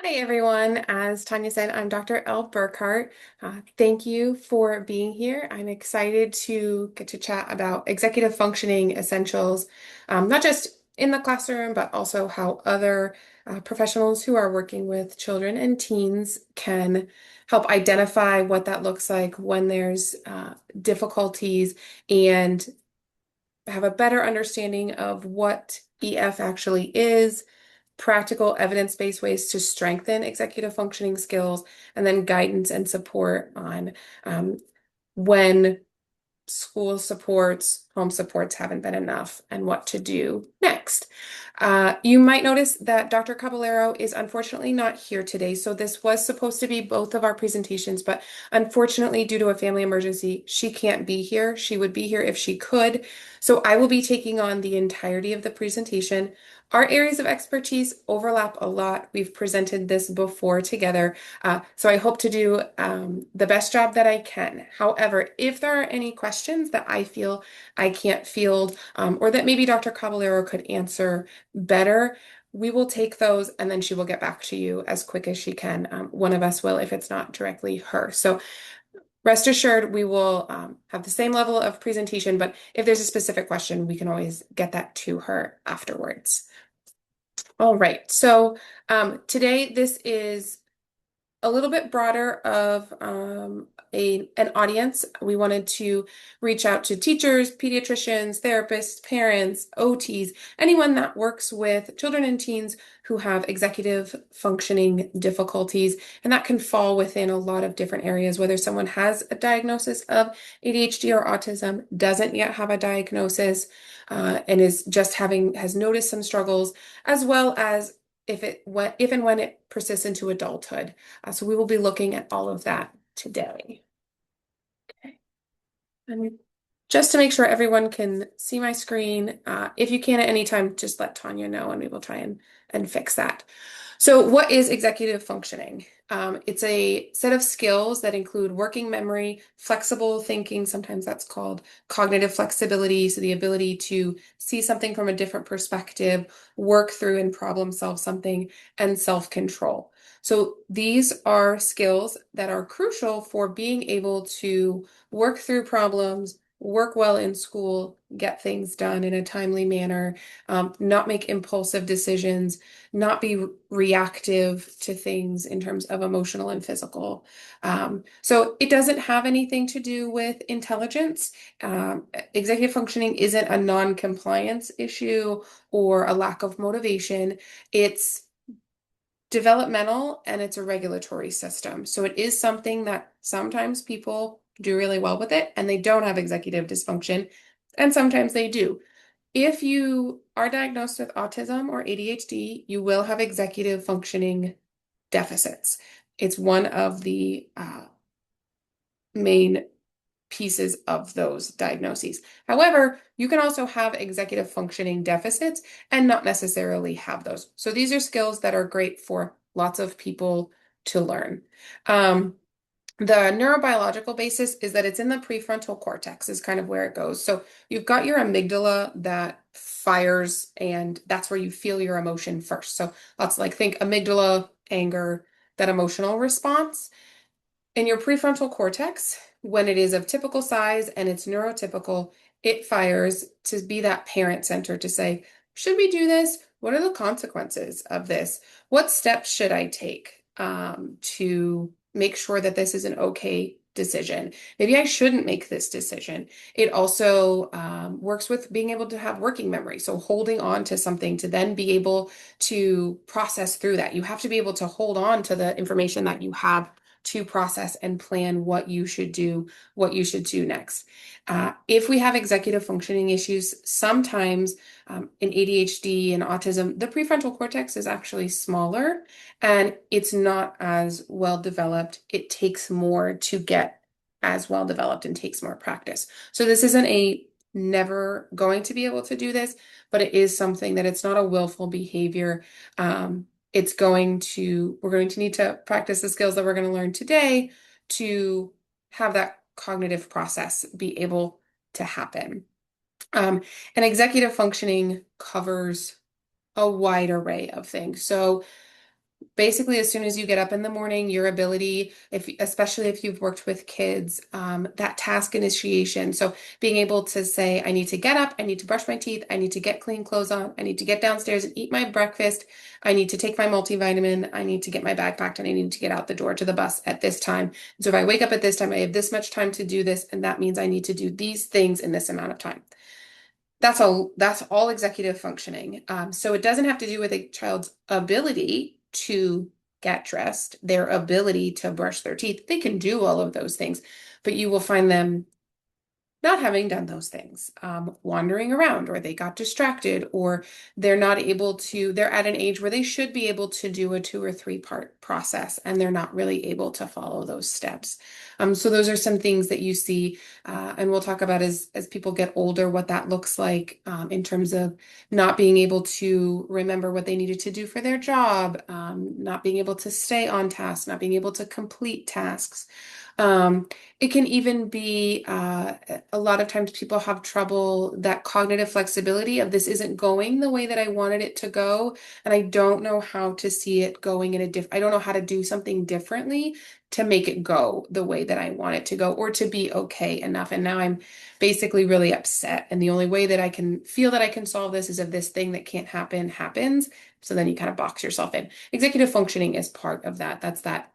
Hi, everyone. As Tanya said, I'm Dr. Elle Burkhart. Thank you for being here. I'm excited to get to chat about executive functioning essentials, not just in the classroom, but also how other professionals who are working with children and teens can help identify what that looks like when there's difficulties and have a better understanding of what EF actually is, practical evidence-based ways to strengthen executive functioning skills, and then guidance and support on when school supports, home supports haven't been enough, and what to do next. You might notice that Dr. Caballero is unfortunately not here today, so this was supposed to be both of our presentations, but unfortunately, due to a family emergency, she can't be here. She would be here if she could. So I will be taking on the entirety of the presentation. Our areas of expertise overlap a lot. We've presented this before together, so I hope to do the best job that I can. However, if there are any questions that I feel I can't field, or that maybe Dr. Caballero could answer better, we will take those and then she will get back to you as quick as she can. One of us will if it's not directly her. So rest assured, we will have the same level of presentation, but if there's a specific question, we can always get that to her afterwards. All right, so today this is a little bit broader of an audience. We wanted to reach out to teachers, pediatricians, therapists, parents, OTs, anyone that works with children and teens who have executive functioning difficulties. And that can fall within a lot of different areas, whether someone has a diagnosis of ADHD or autism, doesn't yet have a diagnosis, and has noticed some struggles, as well as if and when it persists into adulthood. So we will be looking at all of that today. Okay. And just to make sure everyone can see my screen, if you can at any time, just let Tanya know and we will try and fix that. So what is executive functioning? It's a set of skills that include working memory, flexible thinking, sometimes that's called cognitive flexibility, so the ability to see something from a different perspective, work through and problem solve something, and self-control. So these are skills that are crucial for being able to work through problems, work well in school, get things done in a timely manner, not make impulsive decisions, not be reactive to things in terms of emotional and physical. So it doesn't have anything to do with intelligence. Executive functioning isn't a non-compliance issue or a lack of motivation. It's developmental and it's a regulatory system. So it is something that sometimes people do really well with it and they don't have executive dysfunction, and sometimes they do. If you are diagnosed with autism or ADHD, you will have executive functioning deficits. It's one of the main pieces of those diagnoses. However, you can also have executive functioning deficits and not necessarily have those. So these are skills that are great for lots of people to learn. The neurobiological basis is that it's in the prefrontal cortex is kind of where it goes. So you've got your amygdala that fires, and that's where you feel your emotion first. So lots like think amygdala, anger, that emotional response. In your prefrontal cortex, when it is of typical size and it's neurotypical, it fires to be that parent center to say, should we do this? What are the consequences of this? What steps should I take to make sure that this is an okay decision? Maybe I shouldn't make this decision. It also works with being able to have working memory. So holding on to something to then be able to process through that. You have to be able to hold on to the information that you have to process and plan what you should do, next. If we have executive functioning issues, sometimes in ADHD and autism, the prefrontal cortex is actually smaller and it's not as well developed. It takes more to get as well developed and takes more practice. So this isn't a never going to be able to do this, but it is something that it's not a willful behavior. We're going to need to practice the skills that we're going to learn today to have that cognitive process be able to happen. And executive functioning covers a wide array of things. So Basically, as soon as you get up in the morning, your ability, if especially if you've worked with kids, that task initiation. So being able to say, I need to get up, I need to brush my teeth, I need to get clean clothes on, I need to get downstairs and eat my breakfast, I need to take my multivitamin, I need to get my bag packed, and I need to get out the door to the bus at this time. So if I wake up at this time, I have this much time to do this, and that means I need to do these things in this amount of time. That's all executive functioning. So it doesn't have to do with a child's ability to get dressed, their ability to brush their teeth. They can do all of those things, but you will find them not having done those things, wandering around, or they got distracted, or they're not able to, they're at an age where they should be able to do a 2 or 3 part process, and they're not really able to follow those steps. So those are some things that you see, and we'll talk about as people get older, what that looks like in terms of not being able to remember what they needed to do for their job, not being able to stay on task, not being able to complete tasks. Um, it can even be a lot of times people have trouble that cognitive flexibility of this isn't going the way that I wanted it to go, and I don't know how to see it going in a I don't know how to do something differently to make it go the way that I want it to go or to be okay enough. And now I'm basically really upset. And the only way that I can feel that I can solve this is if this thing that can't happen happens. So then you kind of box yourself in. Executive functioning is part of that. That's that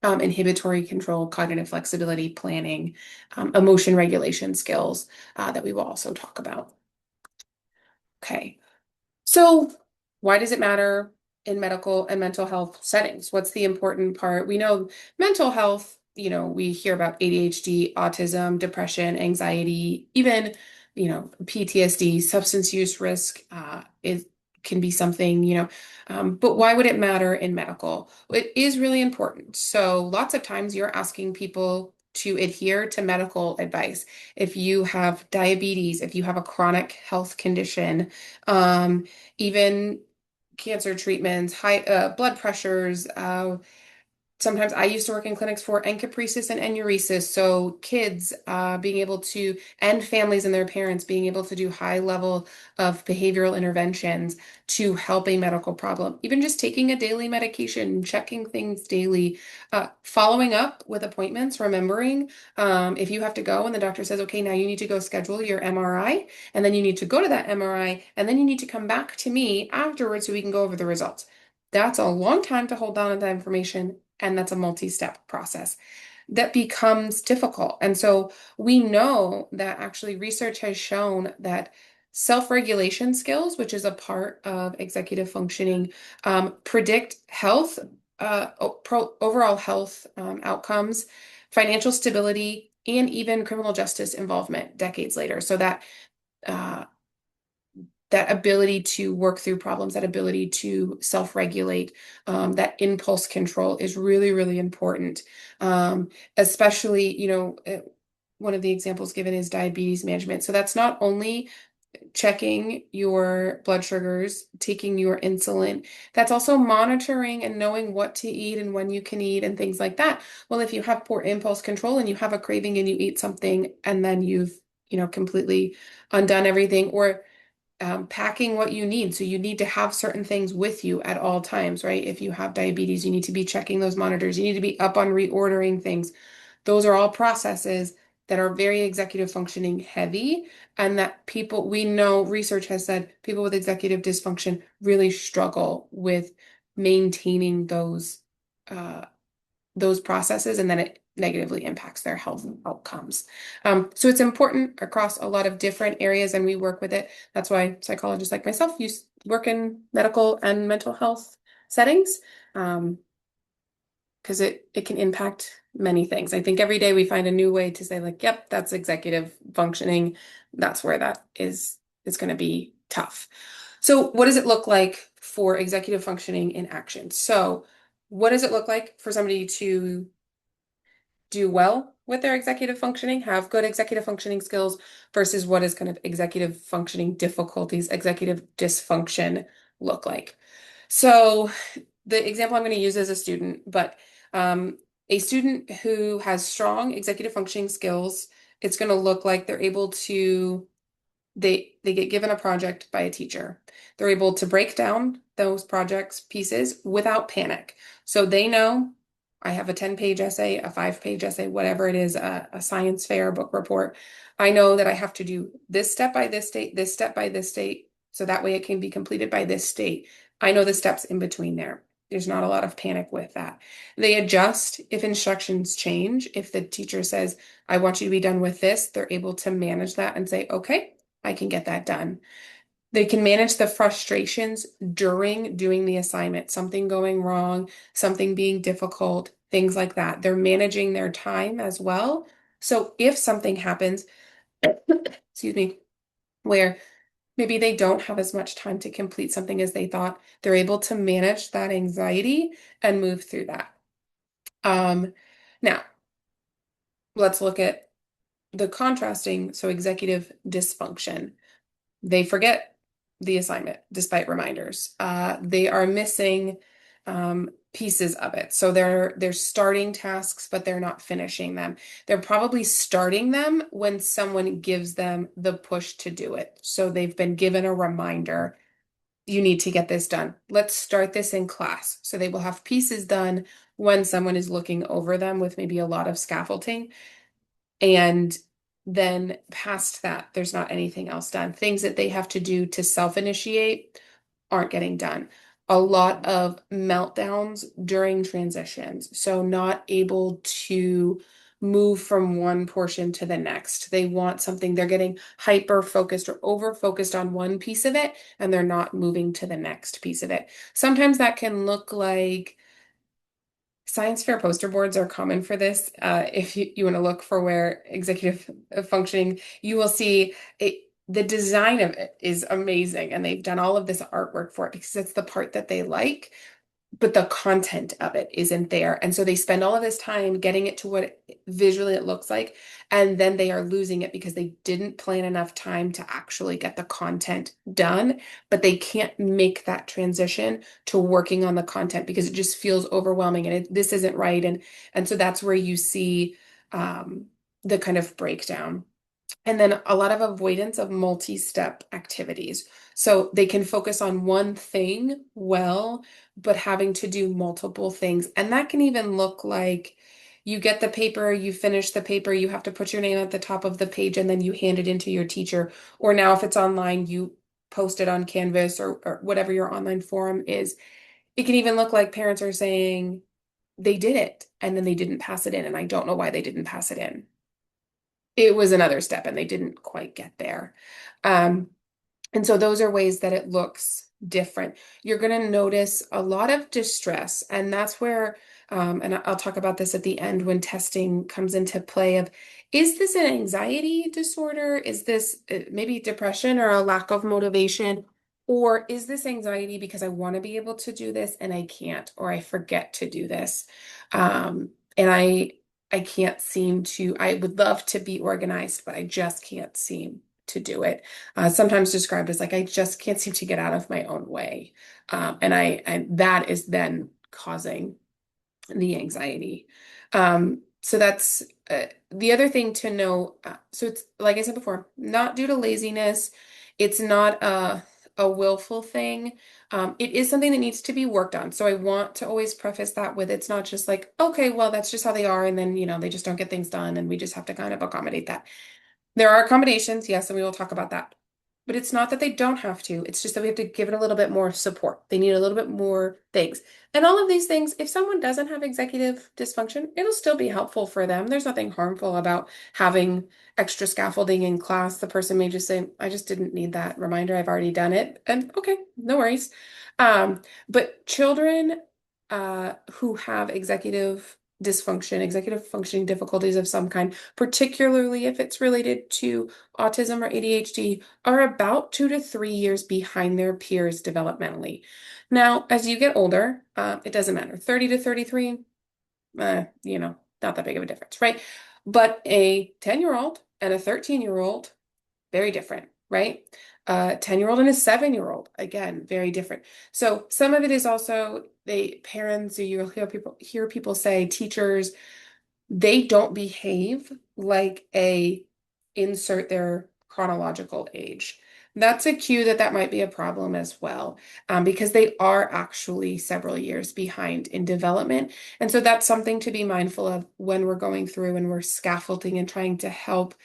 inhibitory control, cognitive flexibility, planning, emotion regulation skills that we will also talk about. Okay, so why does it matter in medical and mental health settings? What's the important part? We know mental health, we hear about ADHD, autism, depression, anxiety, even, PTSD, substance use risk is can be something, but why would it matter in medical? It is really important. So lots of times you're asking people to adhere to medical advice. If you have diabetes, if you have a chronic health condition, even cancer treatments, high blood pressures, sometimes I used to work in clinics for encopresis and enuresis. So kids being able to, and families and their parents being able to do high level of behavioral interventions to help a medical problem. Even just taking a daily medication, checking things daily, following up with appointments, remembering if you have to go and the doctor says, okay, now you need to go schedule your MRI, and then you need to go to that MRI, and then you need to come back to me afterwards so we can go over the results. That's a long time to hold on to that information, and that's a multi-step process that becomes difficult. And so we know that actually research has shown that self-regulation skills, which is a part of executive functioning, predict health, overall health outcomes, financial stability, and even criminal justice involvement decades later. So uh, that ability to work through problems, that ability to self-regulate, that impulse control is really, really important. Especially, one of the examples given is diabetes management. So that's not only checking your blood sugars, taking your insulin, that's also monitoring and knowing what to eat and when you can eat and things like that. Well, if you have poor impulse control and you have a craving and you eat something and then you've, completely undone everything, or packing what you need. So you need to have certain things with you at all times, right? If you have diabetes, you need to be checking those monitors. You need to be up on reordering things. Those are all processes that are very executive functioning heavy, and that people, we know research has said people with executive dysfunction really struggle with maintaining those processes, and then it negatively impacts their health outcomes. So it's important across a lot of different areas, and we work with it. That's why psychologists like myself work in medical and mental health settings, because it can impact many things. I think every day we find a new way to say, like, yep, that's executive functioning. That's where that is. It's going to be tough. So what does it look like for executive functioning in action? So what does it look like for somebody to do well with their executive functioning, have good executive functioning skills, versus what is kind of executive functioning difficulties, executive dysfunction look like? So the example I'm going to use is a student, but a student who has strong executive functioning skills, it's going to look like they're able to They get given a project by a teacher. They're able to break down those projects pieces without panic. So they know I have a 10-page essay, a 5-page essay, whatever it is, a science fair, book report. I know that I have to do this step by this date, this step by this date, so that way it can be completed by this date. I know the steps in between there. There's not a lot of panic with that. They adjust if instructions change. If the teacher says, I want you to be done with this, they're able to manage that and say, okay, I can get that done. They can manage the frustrations during doing the assignment, something going wrong, something being difficult, things like that. They're managing their time as well. So if something happens, excuse me, where maybe they don't have as much time to complete something as they thought, they're able to manage that anxiety and move through that. Um, Now, let's look at the contrasting, so executive dysfunction. They forget the assignment despite reminders. They are missing pieces of it. So they're starting tasks, but they're not finishing them. They're probably starting them when someone gives them the push to do it. So they've been given a reminder, you need to get this done. Let's start this in class. So they will have pieces done when someone is looking over them with maybe a lot of scaffolding. And then past that, there's not anything else done. Things that they have to do to self-initiate aren't getting done. A lot of meltdowns during transitions. So not able to move from one portion to the next. They want something, they're getting hyper focused or over focused on one piece of it, and they're not moving to the next piece of it. Sometimes that can look like science fair poster boards are common for this. If you want to look for where executive functioning, you will see it. The design of it is amazing, and they've done all of this artwork for it because it's the part that they like, but the content of it isn't there. And so they spend all of this time getting it to what visually it looks like, and then they are losing it because they didn't plan enough time to actually get the content done, but they can't make that transition to working on the content because it just feels overwhelming and this isn't right. And so that's where you see um, the kind of breakdown. And then a lot of avoidance of multi-step activities. So they can focus on one thing well, but having to do multiple things. And that can even look like you get the paper, you finish the paper, you have to put your name at the top of the page, and then you hand it into your teacher. Or now, if it's online, you post it on Canvas or whatever your online forum is. It can even look like parents are saying they did it and then they didn't pass it in, and I don't know why they didn't pass it in. It was another step and they didn't quite get there. Um, and so those are ways that it looks different. You're going to notice a lot of distress, and that's where, and I'll talk about this at the end when testing comes into play of, is this an anxiety disorder? Is this maybe depression or a lack of motivation? Or is this anxiety because I want to be able to do this and I can't, or I forget to do this? And I can't seem to, I would love to be organized, but I just can't seem to do it. Sometimes described as like I just can't seem to get out of my own way, and that is then causing the anxiety. So that's the other thing to know. So it's like I said before, not due to laziness. It's not a willful thing. It is something that needs to be worked on. So I want to always preface that with it's not just like, okay, well, that's just how they are, and then they just don't get things done, and we just have to kind of accommodate that. There are accommodations, yes, and we will talk about that. But it's not that they don't have to. It's just that we have to give it a little bit more support. They need a little bit more things. And all of these things, if someone doesn't have executive dysfunction, it'll still be helpful for them. There's nothing harmful about having extra scaffolding in class. The person may just say, I just didn't need that reminder. I've already done it. And okay, no worries. But children who have executive dysfunction, executive functioning difficulties of some kind, particularly if it's related to autism or ADHD, are about 2 to 3 years behind their peers developmentally. Now, as you get older, it doesn't matter. 30 to 33, not that big of a difference, right? But a 10-year-old and a 13-year-old, very different, right? A 10-year-old and a 7-year-old, again, very different. So some of it is also parents, or you'll hear people say, teachers, they don't behave like a insert their chronological age. That's a cue that that might be a problem as well, because they are actually several years behind in development. And so that's something to be mindful of when we're going through and we're scaffolding and trying to help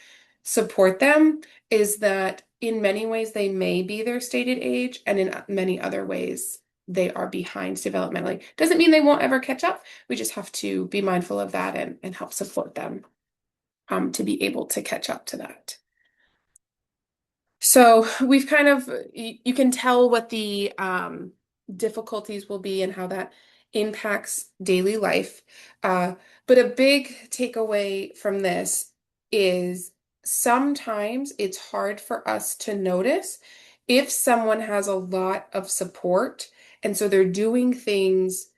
support them, is that in many ways they may be their stated age, and in many other ways they are behind developmentally. Doesn't mean they won't ever catch up. We just have to be mindful of that and help support them to be able to catch up to that. So we've kind of, you can tell what the difficulties will be and how that impacts daily life. Uh, but a big takeaway from this is sometimes it's hard for us to notice if someone has a lot of support and so they're doing things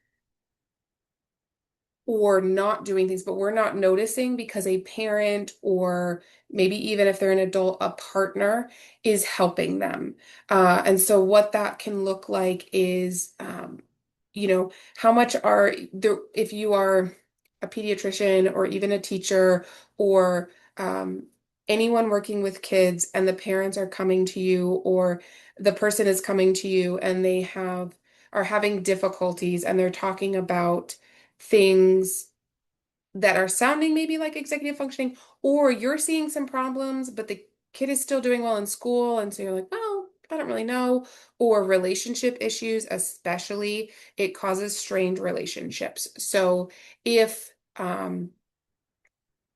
or not doing things, but we're not noticing because a parent, or maybe even if they're an adult, a partner is helping them. And so what that can look like is, how much are there, if you are a pediatrician or even a teacher or anyone working with kids and the parents are coming to you, or the person is coming to you and are having difficulties and they're talking about things that are sounding maybe like executive functioning, or you're seeing some problems, but the kid is still doing well in school. And so you're like, well, I don't really know. Or relationship issues, especially, it causes strained relationships. So if, in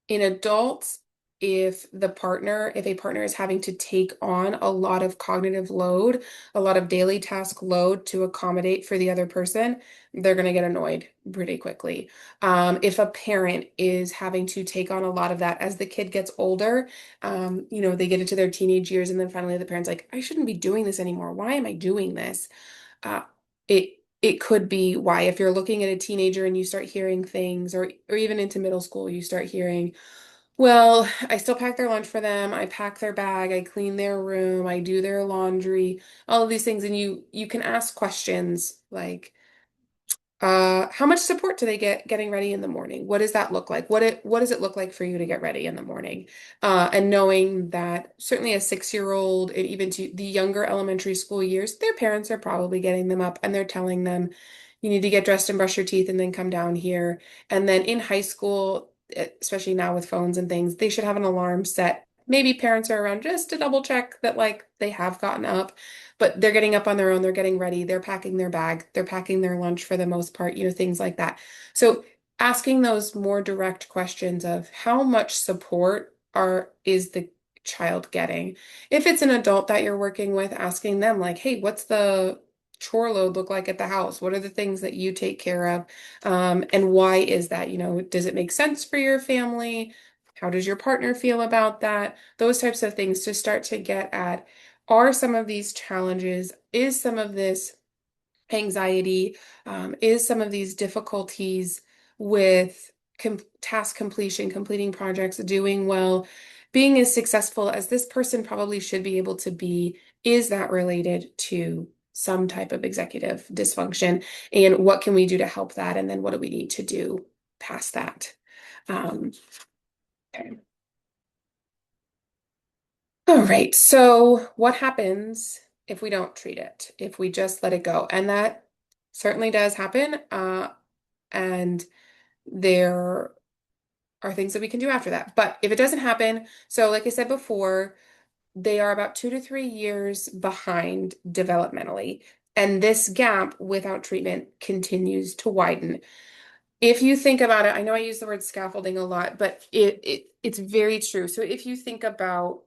adults, if a partner is having to take on a lot of cognitive load, a lot of daily task load to accommodate for the other person, they're going to get annoyed pretty quickly. If a parent is having to take on a lot of that as the kid gets older, they get into their teenage years, and then finally the parent's like, I shouldn't be doing this anymore. Why am I doing this? Uh, it could be why, if you're looking at a teenager and you start hearing things, or even into middle school, you start hearing, well, I still pack their lunch for them. I pack their bag. I clean their room. I do their laundry, all of these things. And you can ask questions like, how much support do they get getting ready in the morning? What does that look like? What does it look like for you to get ready in the morning? And knowing that certainly a 6-year-old, and even to the younger elementary school years, their parents are probably getting them up and they're telling them, you need to get dressed and brush your teeth and then come down here. And then in high school, especially now with phones and things, they should have an alarm set. Maybe parents are around just to double check that like they have gotten up, but they're getting up on their own, they're getting ready, they're packing their bag, they're packing their lunch for the most part, things like that. So asking those more direct questions of how much support is the child getting. If it's an adult that you're working with, asking them like, hey, what's the chore load look like at the house? What are the things that you take care of? And why is that? Does it make sense for your family? How does your partner feel about that? Those types of things to start to get at, are some of these challenges, is some of this anxiety, is some of these difficulties with task completion, completing projects, doing well, being as successful as this person probably should be able to be, is that related to some type of executive dysfunction? And what can we do to help that? And then what do we need to do past that? Um, okay. All right. So what happens if we don't treat it, if we just let it go? And that certainly does happen. And there are things that we can do after that. But if it doesn't happen, so like I said before, they are about 2 to 3 years behind developmentally. And this gap without treatment continues to widen. If you think about it, I know I use the word scaffolding a lot, but it's very true. So if you think about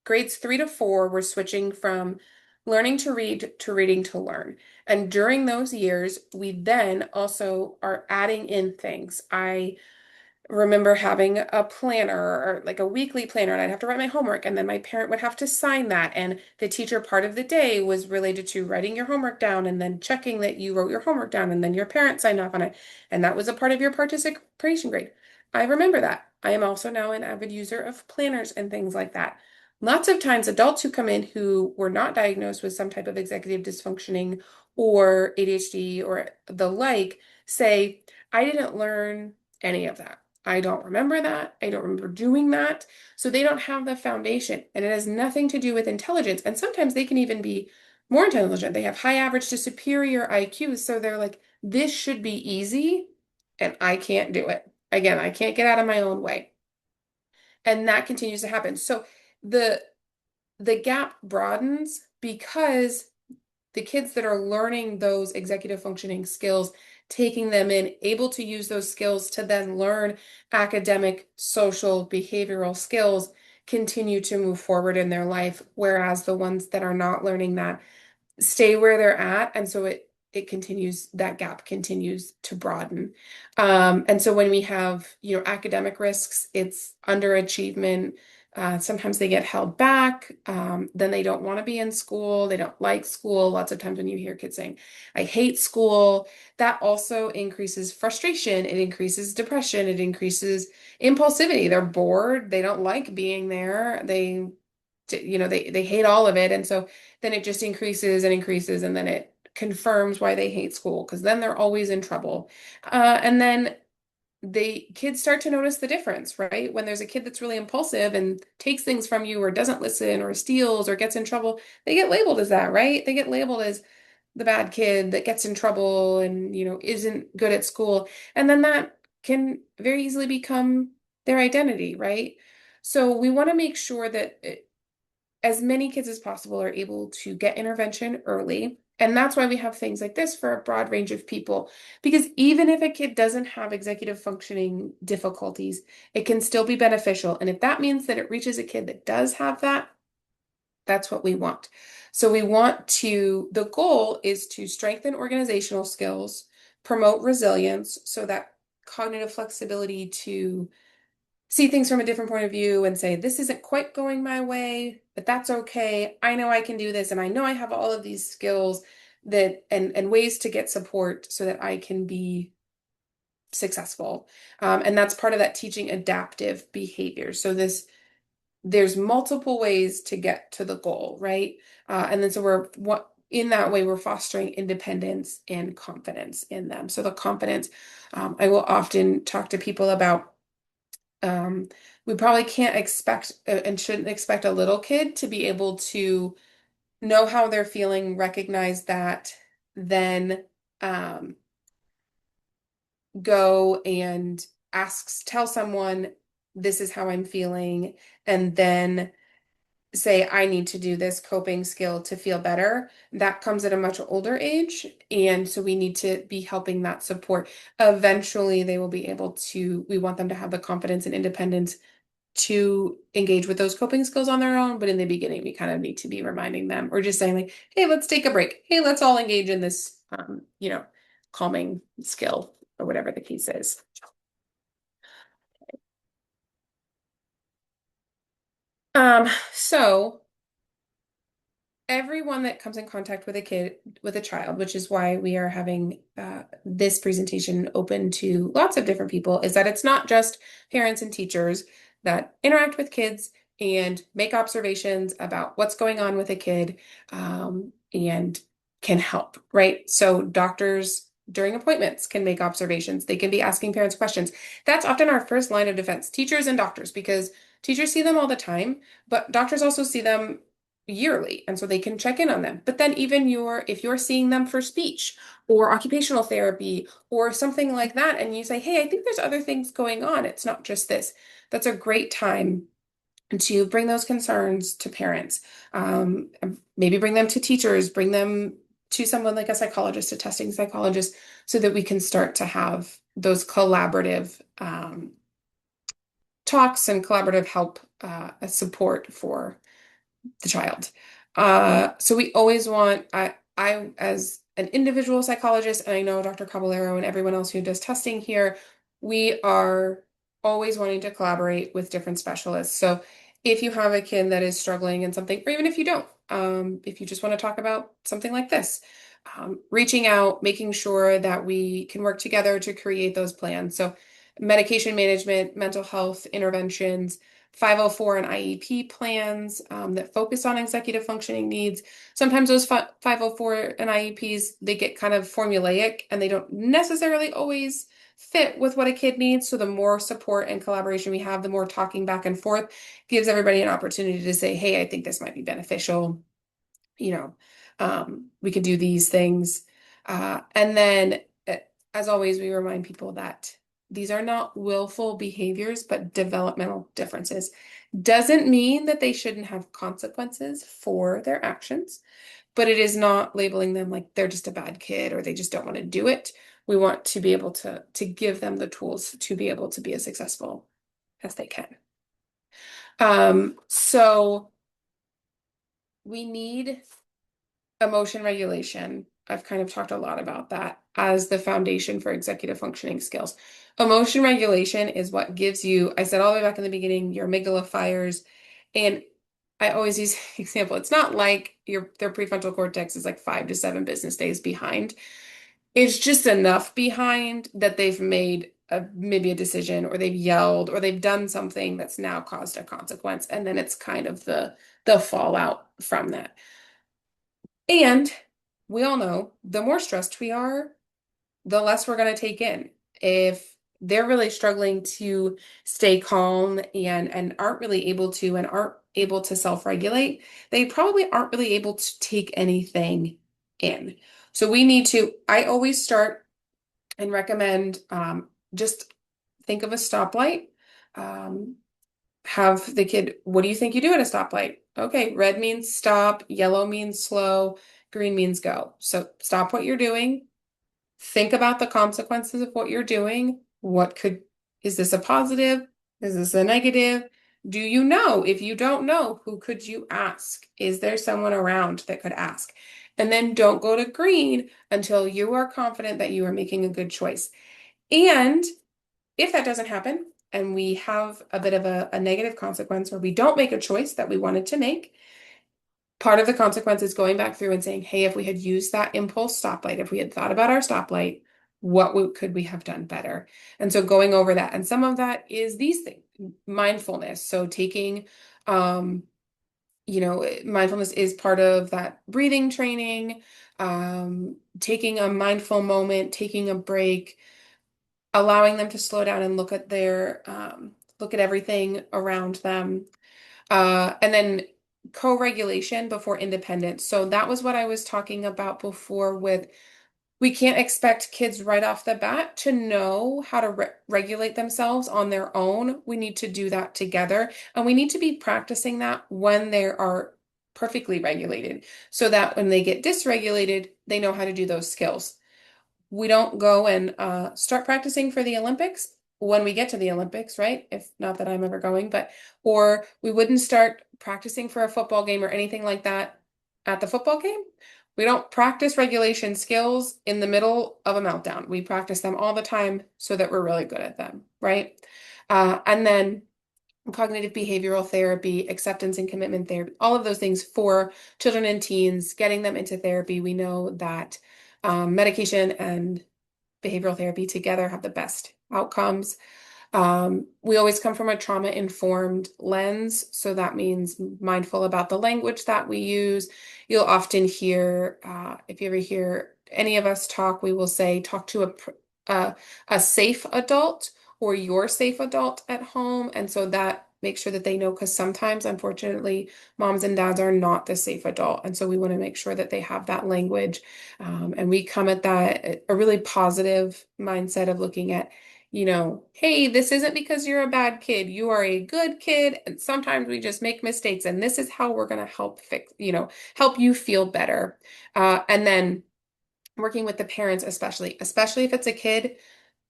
grades 3 to 4, we're switching from learning to read to reading to learn. And during those years, we then also are adding in things. I remember having a planner, or like a weekly planner, and I'd have to write my homework, and then my parent would have to sign that. And the teacher part of the day was related to writing your homework down and then checking that you wrote your homework down, and then your parent signed off on it. And that was a part of your participation grade. I remember that. I am also now an avid user of planners and things like that. Lots of times, adults who come in who were not diagnosed with some type of executive dysfunctioning or ADHD or the like say, I didn't learn any of that. I don't remember that. I don't remember doing that. So they don't have the foundation, and it has nothing to do with intelligence. And sometimes they can even be more intelligent. They have high average to superior IQs. So they're like, this should be easy, and I can't do it. Again, I can't get out of my own way. And that continues to happen. So the the gap broadens because the kids that are learning those executive functioning skills, taking them in, able to use those skills to then learn academic, social, behavioral skills, continue to move forward in their life. Whereas the ones that are not learning that stay where they're at. And so it continues, that gap continues to broaden. And so when we have, academic risks, it's underachievement. Sometimes they get held back. Then they don't want to be in school. They don't like school. Lots of times when you hear kids saying, I hate school, that also increases frustration. It increases depression. It increases impulsivity. They're bored. They don't like being there. They hate all of it. And so then it just increases and increases, and then it confirms why they hate school, because then they're always in trouble. And then kids start to notice the difference, right? When there's a kid that's really impulsive and takes things from you or doesn't listen or steals or gets in trouble, they get labeled as that, right? They get labeled as the bad kid that gets in trouble and, isn't good at school. And then that can very easily become their identity, right? So we want to make sure that as many kids as possible are able to get intervention early. And that's why we have things like this for a broad range of people. Because even if a kid doesn't have executive functioning difficulties, it can still be beneficial. And if that means that it reaches a kid that does have that, that's what we want. So the goal is to strengthen organizational skills, promote resilience, so that cognitive flexibility to see things from a different point of view and say, this isn't quite going my way, but that's okay. I know I can do this, and I know I have all of these skills and ways to get support so that I can be successful. And that's part of that teaching adaptive behavior. So there's multiple ways to get to the goal, right? And then so in that way, we're fostering independence and confidence in them. So the confidence, I will often talk to people about. Um, we probably can't expect and shouldn't expect a little kid to be able to know how they're feeling, recognize that, then um, go and tell someone, this is how I'm feeling, and then say, I need to do this coping skill to feel better. That comes at a much older age. And so we need to be helping that support. Eventually, they will be able to, we want them to have the confidence and independence to engage with those coping skills on their own. But in the beginning, we kind of need to be reminding them or just saying like, hey, let's take a break. Hey, let's all engage in this, calming skill or whatever the case is. So everyone that comes in contact with a child, which is why we are having this presentation open to lots of different people, is that it's not just parents and teachers that interact with kids and make observations about what's going on with a kid, and can help, right? So doctors during appointments can make observations. They can be asking parents questions. That's often our first line of defense, teachers and doctors, because teachers see them all the time, but doctors also see them yearly, and so they can check in on them. But then if you're seeing them for speech or occupational therapy or something like that, and you say, hey, I think there's other things going on, it's not just this, that's a great time to bring those concerns to parents. Maybe bring them to teachers, bring them to someone like a psychologist, a testing psychologist, so that we can start to have those collaborative talks and collaborative help, support for the child. So we always want, I as an individual psychologist, and I know Dr. Caballero and everyone else who does testing here, we are always wanting to collaborate with different specialists. So if you have a kid that is struggling in something, or even if you don't, if you just want to talk about something like this, reaching out, making sure that we can work together to create those plans. So medication management, mental health interventions, 504 and IEP plans that focus on executive functioning needs. Sometimes those 504 and IEPs, they get kind of formulaic and they don't necessarily always fit with what a kid needs. So the more support and collaboration we have, the more talking back and forth gives everybody an opportunity to say, hey, I think this might be beneficial. You know, we could do these things. And then, as always, we remind people that these are not willful behaviors, but developmental differences. Doesn't mean that they shouldn't have consequences for their actions, but it is not labeling them like they're just a bad kid or they just don't want to do it. We want to be able to give them the tools to be able to be as successful as they can. So we need emotion regulation. I've kind of talked a lot about that as the foundation for executive functioning skills. Emotion regulation is what gives you, I said all the way back in the beginning, your amygdala fires. And I always use the example. It's not like their prefrontal cortex is like 5 to 7 business days behind. It's just enough behind that they've made maybe a decision or they've yelled or they've done something that's now caused a consequence. And then it's kind of the fallout from that. And we all know the more stressed we are, the less we're going to take in. If they're really struggling to stay calm and aren't really able to and aren't able to self-regulate, they probably aren't really able to take anything in. So we need to, I always start and recommend just think of a stoplight. Um, have the kid, what do you think you do at a stoplight? Okay, red means stop, yellow means slow, green means go. So stop what you're doing. Think about the consequences of what you're doing. Is this a positive? Is this a negative? Do you know? If you don't know, who could you ask? Is there someone around that could ask? And then don't go to green until you are confident that you are making a good choice. And if that doesn't happen, and we have a bit of a negative consequence where we don't make a choice that we wanted to make, part of the consequence is going back through and saying, hey, if we had used that impulse stoplight, if we had thought about our stoplight, could we have done better? And so going over that, and some of that is these things, mindfulness. So taking, mindfulness is part of that breathing training, taking a mindful moment, taking a break, allowing them to slow down and look at everything around them. And then co-regulation before independence. So that was what I was talking about before with we can't expect kids right off the bat to know how to regulate themselves on their own. We need to do that together. And we need to be practicing that when they are perfectly regulated so that when they get dysregulated, they know how to do those skills. We don't go and start practicing for the Olympics when we get to the Olympics, right? If not that I'm ever going, or we wouldn't start practicing for a football game or anything like that at the football game. We don't practice regulation skills in the middle of a meltdown. We practice them all the time so that we're really good at them, right? And then cognitive behavioral therapy, acceptance and commitment therapy, all of those things for children and teens, getting them into therapy. We know that medication and behavioral therapy together have the best outcomes. We always come from a trauma-informed lens, so that means mindful about the language that we use. You'll often hear, if you ever hear any of us talk, we will say, talk to a safe adult or your safe adult at home. And so that makes sure that they know, because sometimes, unfortunately, moms and dads are not the safe adult. And so we want to make sure that they have that language. And we come at that a really positive mindset of looking at, hey, this isn't because you're a bad kid. You are a good kid. And sometimes we just make mistakes. And this is how we're going to help help you feel better. And then working with the parents, especially if it's a kid,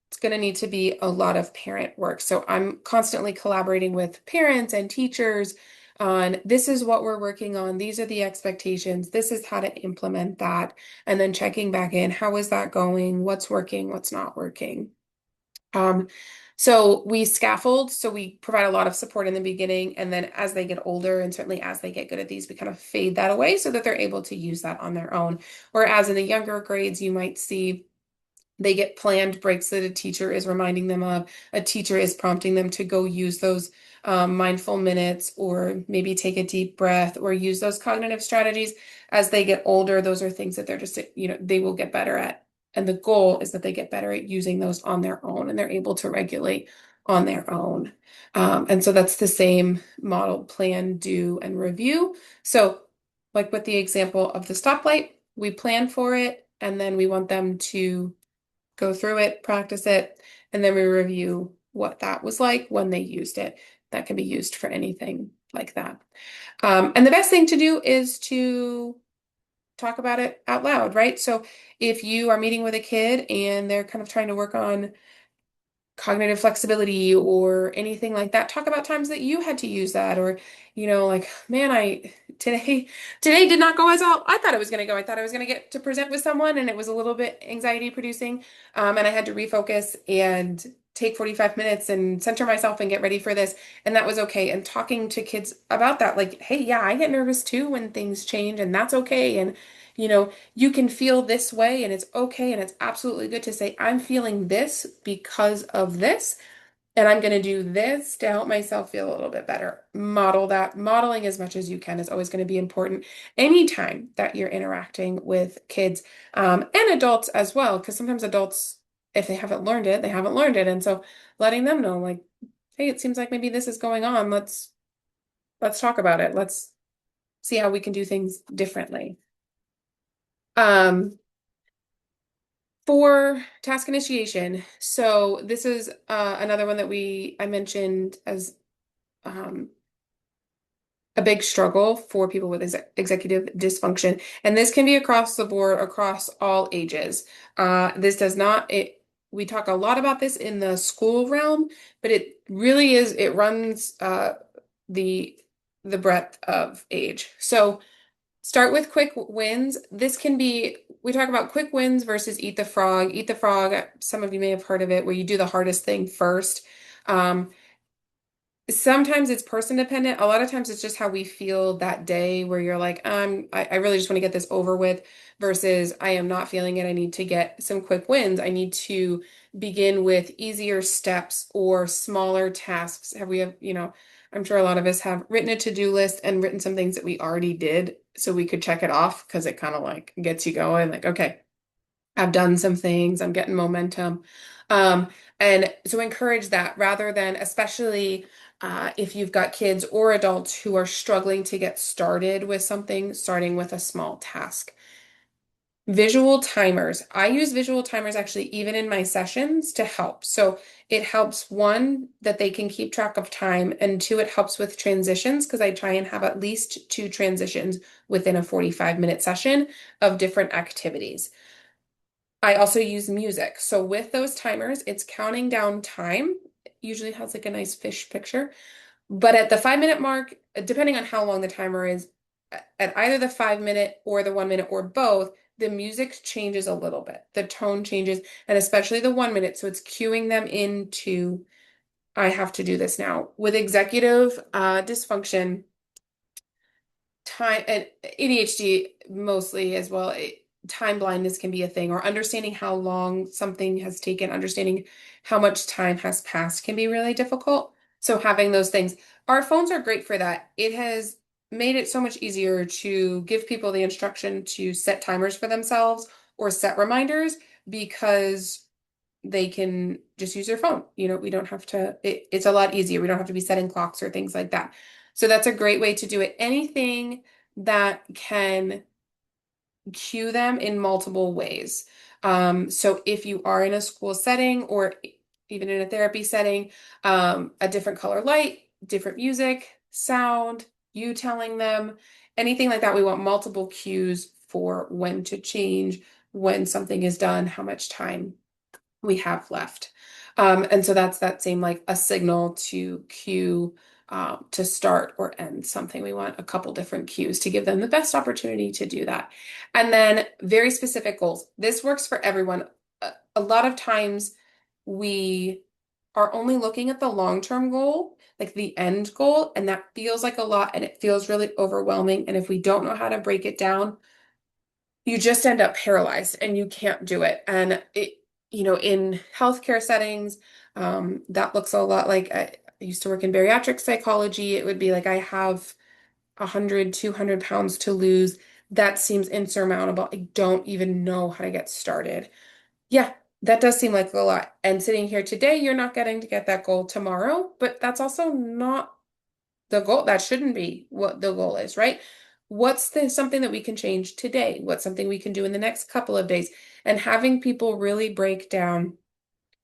it's going to need to be a lot of parent work. So I'm constantly collaborating with parents and teachers on this is what we're working on. These are the expectations. This is how to implement that. And then checking back in. How is that going? What's working? What's not working? So we scaffold, so we provide a lot of support in the beginning, and then as they get older, and certainly as they get good at these, we kind of fade that away so that they're able to use that on their own. Whereas in the younger grades, you might see they get planned breaks that a teacher is reminding them of. A teacher is prompting them to go use those mindful minutes or maybe take a deep breath or use those cognitive strategies. As they get older, those are things that they're just, they will get better at And the goal is that they get better at using those on their own and they're able to regulate on their own. And so that's the same model: plan, do, and review. So, like with the example of the stoplight, we plan for it and then we want them to go through it, practice it, and then we review what that was like when they used it. That can be used for anything like that. And the best thing to do is to talk about it out loud, right? So if you are meeting with a kid and they're kind of trying to work on cognitive flexibility or anything like that, talk about times that you had to use that, or like, man, I today did not go as I thought it was going to go. I thought I was going to get to present with someone and it was a little bit anxiety producing, and I had to refocus and take 45 minutes and center myself and get ready for this, and that was okay. And talking to kids about that, like, hey, yeah, I get nervous too when things change, and that's okay. And you can feel this way and it's okay, and it's absolutely good to say, I'm feeling this because of this, and I'm going to do this to help myself feel a little bit better. Model that. Modeling as much as you can is always going to be important anytime that you're interacting with kids, and adults as well, because sometimes adults, if they haven't learned it, they haven't learned it. And so letting them know, like, hey, it seems like maybe this is going on. Let's talk about it. Let's see how we can do things differently. Um, For task initiation, so this is another one that I mentioned as um, a big struggle for people with executive dysfunction, and this can be across the board, across all ages. This does not it. We talk a lot about this in the school realm, but it really is. It runs the the breadth of age. So. Start with quick wins. This can be, we talk about quick wins versus eat the frog. Eat the frog, some of you may have heard of it, where you do the hardest thing first. Um, Sometimes it's person dependent. A lot of times it's just how we feel that day, where you're like, I really just want to get this over with, versus I am not feeling it. I need to get some quick wins. I need to begin with easier steps or smaller tasks. I'm sure a lot of us have written a to-do list and written some things that we already did so we could check it off, because it kind of like gets you going, like, okay, I've done some things, I'm getting momentum. Um, and so encourage that, rather than, especially if you've got kids or adults who are struggling to get started with something, starting with a small task. Visual timers. I use visual timers actually even in my sessions to help. So it helps, one, that they can keep track of time, and two, it helps with transitions, because I try and have at least two transitions within a 45-minute session of different activities. I also use music. So with those timers, it's counting down time. It usually has like a nice fish picture. But at the 5-minute mark, depending on how long the timer is, at either the 5-minute or the 1 minute or both, the music changes a little bit. The tone changes, and especially the 1 minute. So it's cueing them into, I have to do this now. With executive dysfunction, time and ADHD mostly as well, time blindness can be a thing, or understanding how long something has taken, understanding how much time has passed can be really difficult. So having those things, our phones are great for that. It has made it so much easier to give people the instruction to set timers for themselves or set reminders, because they can just use their phone. We don't have to, it's a lot easier. We don't have to be setting clocks or things like that. So that's a great way to do it. Anything that can cue them in multiple ways. So if you are in a school setting or even in a therapy setting, a different color light, different music, sound, you telling them, anything like that, we want multiple cues for when to change, when something is done, how much time we have left. And so that's that same, like a signal to cue, to start or end something. We want a couple different cues to give them the best opportunity to do that. And then very specific goals. This works for everyone. A lot of times we are only looking at the long-term goal, like the end goal, and that feels like a lot and it feels really overwhelming. And if we don't know how to break it down, you just end up paralyzed and you can't do it. And in healthcare settings, that looks a lot like, I used to work in bariatric psychology. It would be like, I have 100, 200 pounds to lose. That seems insurmountable. I don't even know how to get started. Yeah, that does seem like a lot. And sitting here today, you're not getting to get that goal tomorrow, but that's also not the goal. That shouldn't be what the goal is, right? What's the something that we can change today? What's something we can do in the next couple of days? And having people really break down,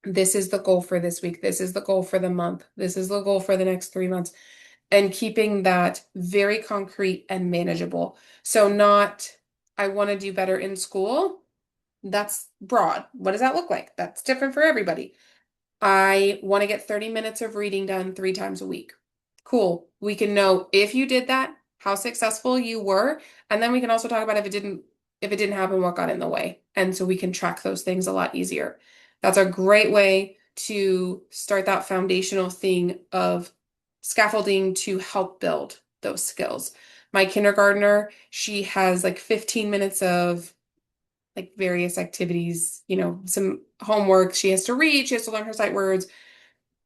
this is the goal for this week, this is the goal for the month, this is the goal for the next 3 months, and keeping that very concrete and manageable. So not, I want to do better in school. That's broad. What does that look like? That's different for everybody. I want to get 30 minutes of reading done 3 times a week. Cool. We can know if you did that, how successful you were, and then we can also talk about if it didn't happen, what got in the way. And so we can track those things a lot easier. That's a great way to start that foundational thing of scaffolding to help build those skills. My kindergartner, she has like 15 minutes of like various activities, some homework she has to read, she has to learn her sight words.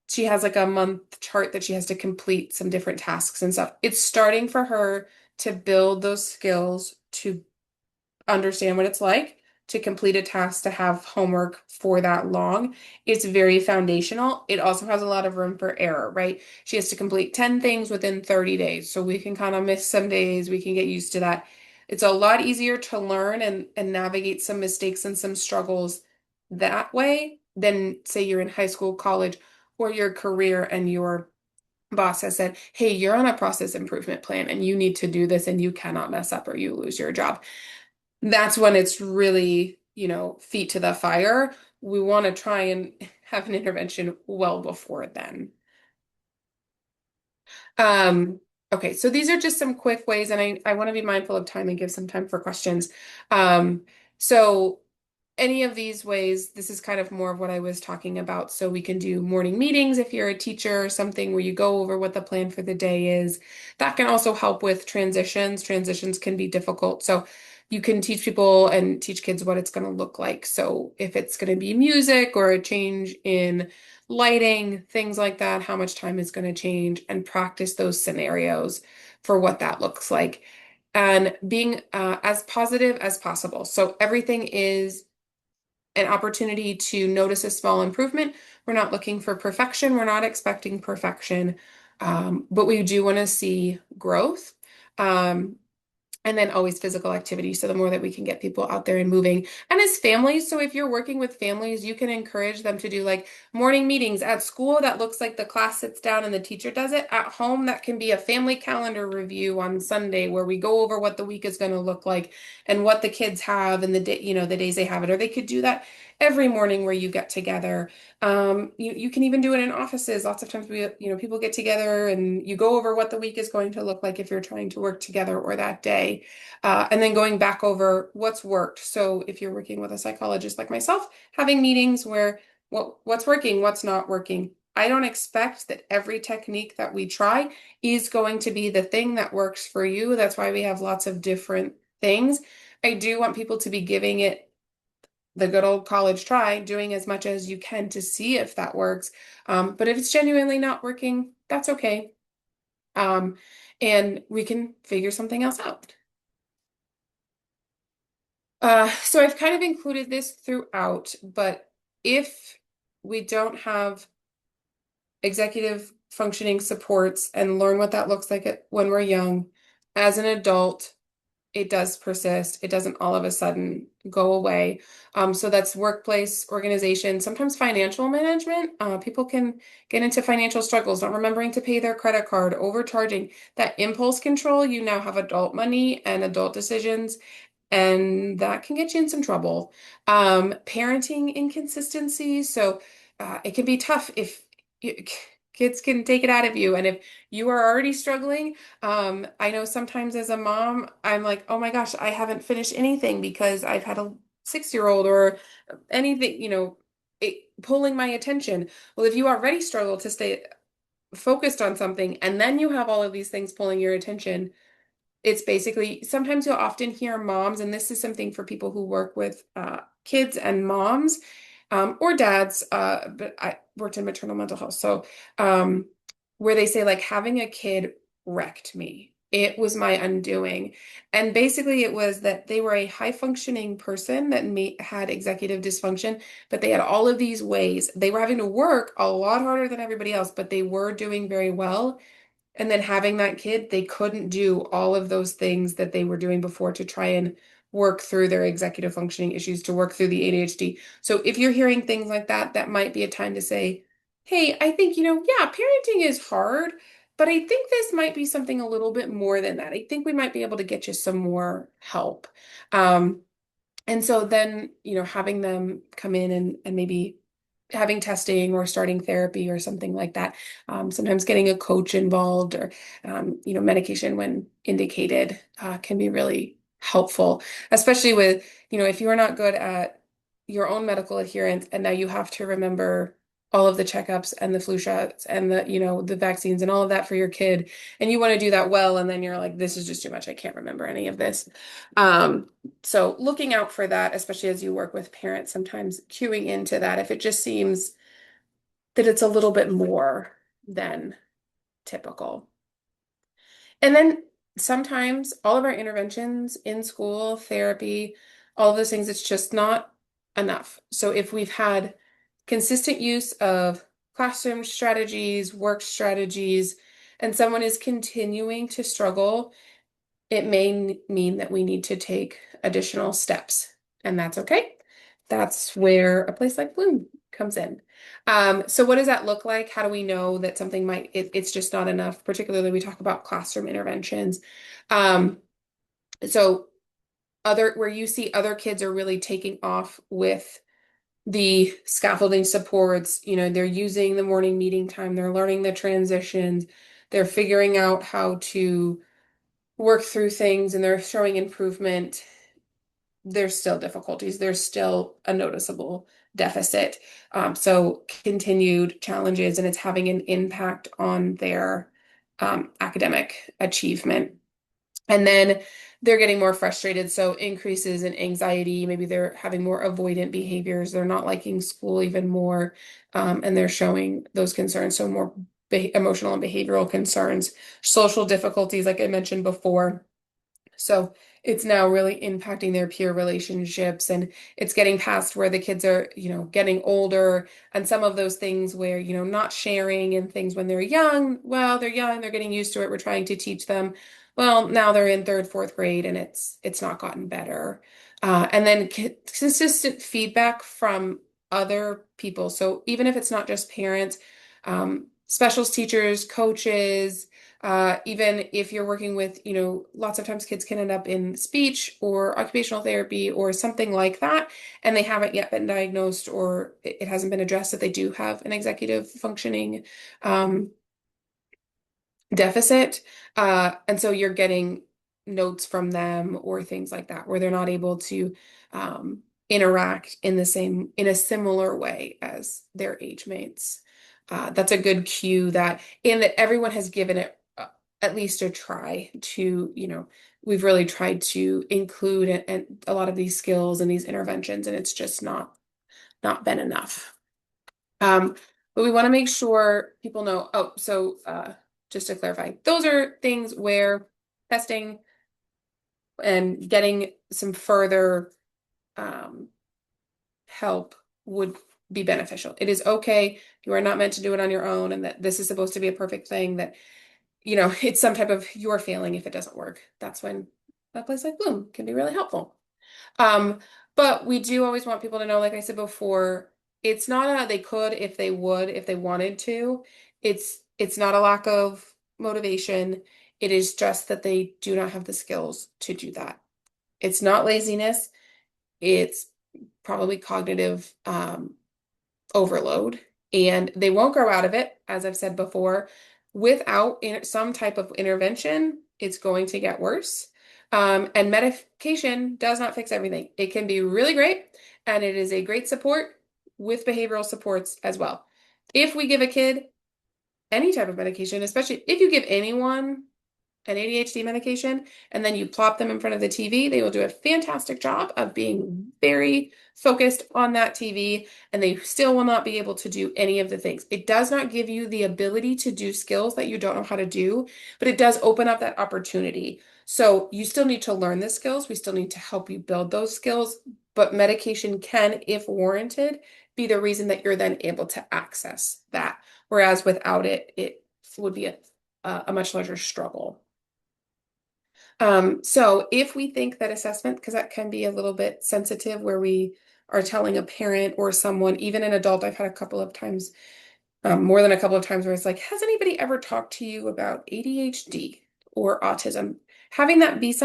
She has like a month chart that she has to complete some different tasks and stuff. It's starting for her to build those skills to understand what it's like to complete a task, to have homework for that long. It's very foundational. It also has a lot of room for error, right? She has to complete 10 things within 30 days. So we can kind of miss some days. We can get used to that. It's a lot easier to learn and navigate some mistakes and some struggles that way than say you're in high school, college, or your career and your boss has said, hey, you're on a process improvement plan and you need to do this and you cannot mess up or you lose your job. That's when it's really, feet to the fire. We want to try and have an intervention well before then. Um, okay, so these are just some quick ways, and I want to be mindful of time and give some time for questions. Um, so any of these ways, this is kind of more of what I was talking about. So we can do morning meetings if you're a teacher or something where you go over what the plan for the day is. That can also help with transitions. Transitions can be difficult. So you can teach people and teach kids what it's going to look like. So if it's going to be music or a change in lighting, things like that, how much time is going to change, and practice those scenarios for what that looks like. And being as positive as possible. So everything is an opportunity to notice a small improvement. We're not looking for perfection. We're not expecting perfection, but we do want to see growth. Um, and then always physical activity. So the more that we can get people out there and moving. And as families, so if you're working with families, you can encourage them to do like morning meetings at school. That looks like the class sits down and the teacher does it. At home, that can be a family calendar review on Sunday where we go over what the week is going to look like and what the kids have and the day, the days they have it. Or they could do that every morning where you get together. You can even do it in offices. Lots of times people get together and you go over what the week is going to look like if you're trying to work together or that day. And then going back over what's worked. So if you're working with a psychologist like myself, having meetings where what's working, what's not working. I don't expect that every technique that we try is going to be the thing that works for you. That's why we have lots of different things. I do want people to be giving it the good old college try, doing as much as you can to see if that works. But if it's genuinely not working, that's okay. Um, and we can figure something else out. So I've kind of included this throughout, but if we don't have executive functioning supports and learn what that looks like when we're young, as an adult, it does persist. It doesn't all of a sudden go away. So that's workplace organization, sometimes financial management. People can get into financial struggles, not remembering to pay their credit card, overcharging. That impulse control, you now have adult money and adult decisions, and that can get you in some trouble. Parenting inconsistency. So it can be tough if you, kids can take it out of you. And if you are already struggling, I know sometimes as a mom, I'm like, oh my gosh, I haven't finished anything because I've had a 6-year-old or anything, pulling my attention. Well, if you already struggle to stay focused on something and then you have all of these things pulling your attention, it's basically sometimes you'll often hear moms, and this is something for people who work with kids and moms or dads, but I worked in maternal mental health. So where they say like having a kid wrecked me. It was my undoing. And basically, it was that they were a high functioning person that had executive dysfunction, but they had all of these ways. They were having to work a lot harder than everybody else, but they were doing very well. And then having that kid, they couldn't do all of those things that they were doing before to try and work through their executive functioning issues, to work through the ADHD. So if you're hearing things like that, that might be a time to say, hey, I think, yeah, parenting is hard, but I think this might be something a little bit more than that. I think we might be able to get you some more help. Um, and so then, having them come in and maybe having testing or starting therapy or something like that. Sometimes getting a coach involved or, medication when indicated can be really helpful, especially with, if you are not good at your own medical adherence and now you have to remember all of the checkups and the flu shots and the vaccines and all of that for your kid, and you want to do that well, and then you're like, this is just too much. I can't remember any of this. So looking out for that, especially as you work with parents, sometimes cueing into that if it just seems that it's a little bit more than typical. And then sometimes all of our interventions in school, therapy, all of those things, it's just not enough. So if we've had consistent use of classroom strategies, work strategies, and someone is continuing to struggle, it may mean that we need to take additional steps, and that's okay. That's where a place like Bloom comes in. So what does that look like? How do we know that something it's just not enough? Particularly, we talk about classroom interventions. Um, so where you see other kids are really taking off with the scaffolding supports, they're using the morning meeting time, they're learning the transitions, they're figuring out how to work through things, and they're showing improvement. There's still difficulties. There's still a noticeable deficit. So continued challenges, and it's having an impact on their academic achievement. And then they're getting more frustrated. So increases in anxiety. Maybe they're having more avoidant behaviors. They're not liking school even more. And they're showing those concerns. So more emotional and behavioral concerns, social difficulties, like I mentioned before. So it's now really impacting their peer relationships, and it's getting past where the kids are, getting older, and some of those things where, not sharing and things when they're young. Well, they're young, they're getting used to it. We're trying to teach them. Well, now they're in third, fourth grade, and it's not gotten better. And then consistent feedback from other people. So even if it's not just parents, specials teachers, coaches, even if you're working with, lots of times kids can end up in speech or occupational therapy or something like that, and they haven't yet been diagnosed, or it hasn't been addressed that they do have an executive functioning um, deficit. And so you're getting notes from them or things like that where they're not able to interact in a similar way as their age mates. That's a good cue that everyone has given it at least a try to, we've really tried to include and a lot of these skills and these interventions, and it's just not been enough. Um, but we want to make sure people know. Oh, so just to clarify, those are things where testing and getting some further um, help would be beneficial. It is okay. You are not meant to do it on your own, and that this is supposed to be a perfect thing, that, it's some type of you're failing if it doesn't work. That's when a place like Bloom can be really helpful. Um, but we do always want people to know, like I said before, it's not they could if they would, if they wanted to. It's not a lack of motivation. It is just that they do not have the skills to do that. It's not laziness. It's probably cognitive overload, and they won't grow out of it, as I've said before. Without some type of intervention, it's going to get worse. And medication does not fix everything. It can be really great, and it is a great support with behavioral supports as well. If we give a kid any type of medication, especially if you give anyone an ADHD medication and then you plop them in front of the TV, they will do a fantastic job of being very focused on that TV, and they still will not be able to do any of the things. It does not give you the ability to do skills that you don't know how to do, but it does open up that opportunity. So you still need to learn the skills. We still need to help you build those skills, but medication can, if warranted, be the reason that you're then able to access that. Whereas without it, it would be a much larger struggle. So if we think that assessment, because that can be a little bit sensitive where we are telling a parent or someone, even an adult, I've had a couple of times, more than a couple of times where it's like, has anybody ever talked to you about ADHD or autism? Having that be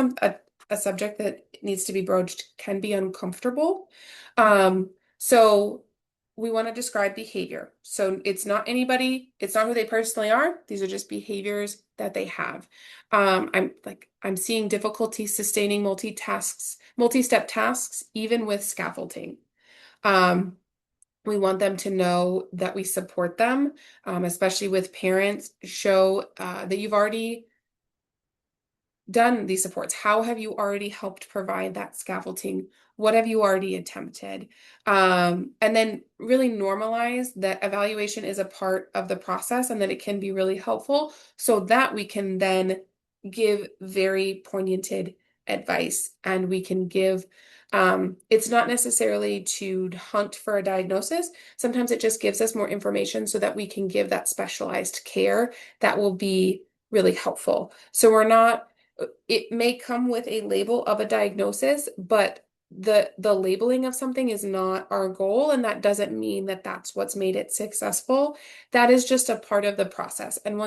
a subject that needs to be broached can be uncomfortable. So we want to describe behavior. So it's not anybody, it's not who they personally are. These are just behaviors that they have. I'm seeing difficulty sustaining multi-step tasks, even with scaffolding. Um, we want them to know that we support them, especially with parents. Show that you've already done these supports. How have you already helped provide that scaffolding? What have you already attempted? And then really normalize that evaluation is a part of the process and that it can be really helpful so that we can then give very pointed advice and we can give it's not necessarily to hunt for a diagnosis. Sometimes it just gives us more information so that we can give that specialized care that will be really helpful. So we're not, it may come with a label of a diagnosis, but the labeling of something is not our goal, and that doesn't mean that that's what's made it successful. That is just a part of the process. And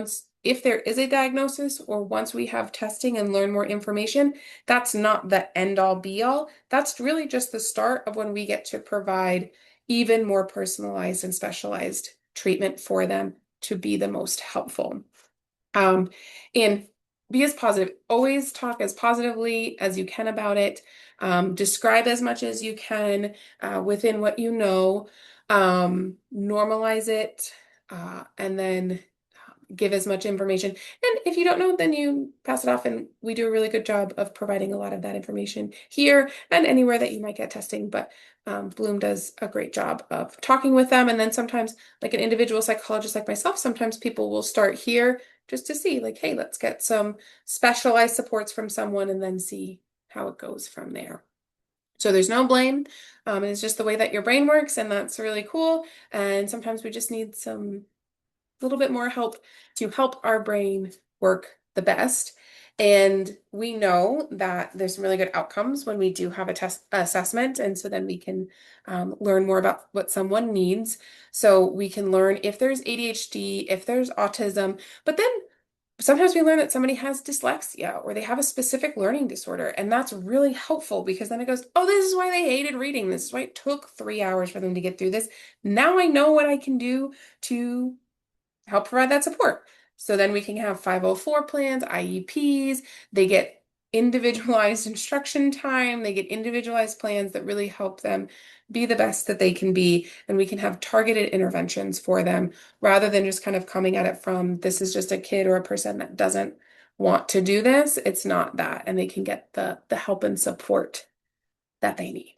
if there is a diagnosis or once we have testing and learn more information, that's not the end all be all. That's really just the start of when we get to provide even more personalized and specialized treatment for them to be the most helpful. And be as positive. Always talk as positively as you can about it. Describe as much as you can within what you know. Normalize it, and then give as much information. And if you don't know, then you pass it off, and we do a really good job of providing a lot of that information here and anywhere that you might get testing. But Bloom does a great job of talking with them. And then sometimes, like an individual psychologist like myself, sometimes people will start here just to see, like, hey, let's get some specialized supports from someone and then see how it goes from there. So there's no blame. It's just the way that your brain works, and that's really cool. And sometimes we just need some little bit more help to help our brain work the best. And we know that there's some really good outcomes when we do have a test assessment. And so then we can learn more about what someone needs. So we can learn if there's ADHD, if there's autism, but then sometimes we learn that somebody has dyslexia or they have a specific learning disorder. And that's really helpful because then it goes, oh, this is why they hated reading. This is why it took 3 hours for them to get through this. Now I know what I can do to help provide that support. So then we can have 504 plans, IEPs, they get individualized instruction time, they get individualized plans that really help them be the best that they can be, and we can have targeted interventions for them rather than just kind of coming at it from this is just a kid or a person that doesn't want to do this. It's not that, and they can get the help and support that they need.